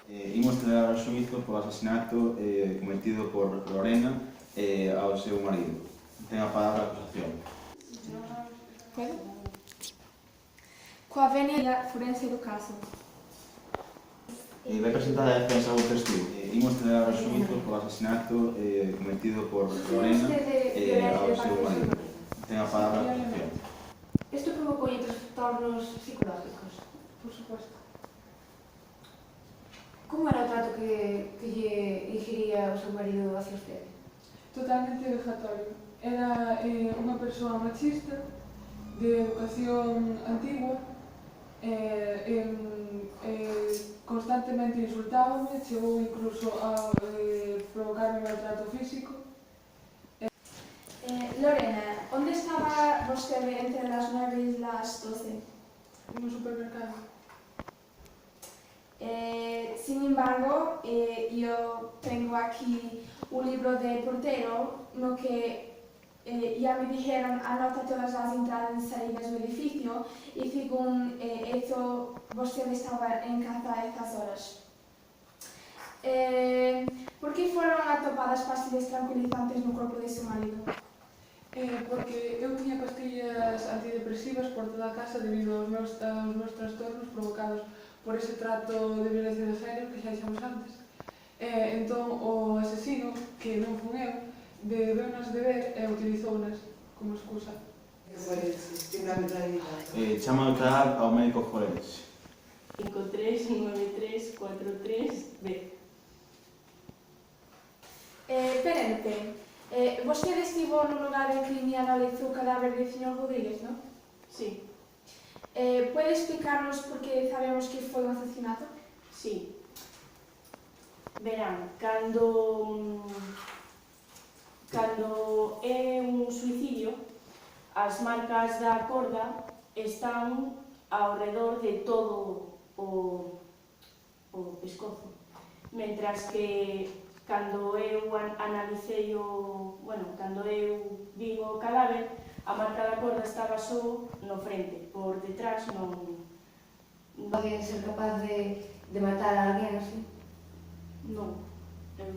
Imos celebrar o xuízo por asasinato cometido por Lorena ao seu marido. Ten a palabra a acusación. Pode? Coa venia forense do caso. Vai presentar a defensa o testigo. Imos celebrar o xuízo por asasinato cometido por Lorena ao seu marido. Ten a palabra a acusación. Isto provocou trastornos psicológicos. Por suposto. Como era o trato que lle ingería o seu marido hacia usted? Totalmente vejatorio. Era unha persoa machista, de educación antigua, constantemente insultábame, chegou incluso a provocarme maltrato físico. Lorena, onde estaba vostede entre las 9 e las 12? No supermercado. Sin embargo, yo tengo aquí un libro de portero no que ya me dijeron anota todas las entradas y salidas del edificio y según eso usted estaba en casa a esas horas. ¿Por qué fueron atopadas pastillas tranquilizantes no corpo de su marido? Porque eu tiña pastillas antidepresivas por toda a casa debido aos meus trastornos provocados por ese trato de violencia de género que xa dixemos antes. Entón, o asesino, que non fun eu, debeunas de ver e utilizounas como excusa. Chama a declarar ao médico forense. 539343B. Perente, vostede estivo no lugar en que analizou o cadáver do señor Rodríguez, non? Sí, Pode explicarnos por que sabemos que foi un asesinato? sí. Verán, cando é un suicidio, as marcas da corda están ao redor de todo o pescozo, mentras que cando eu analicei cando eu vi o cadáver, a marca da corda estaba só no frente, por detrás non... Pode ser capaz de matar a alguén así? Non, eu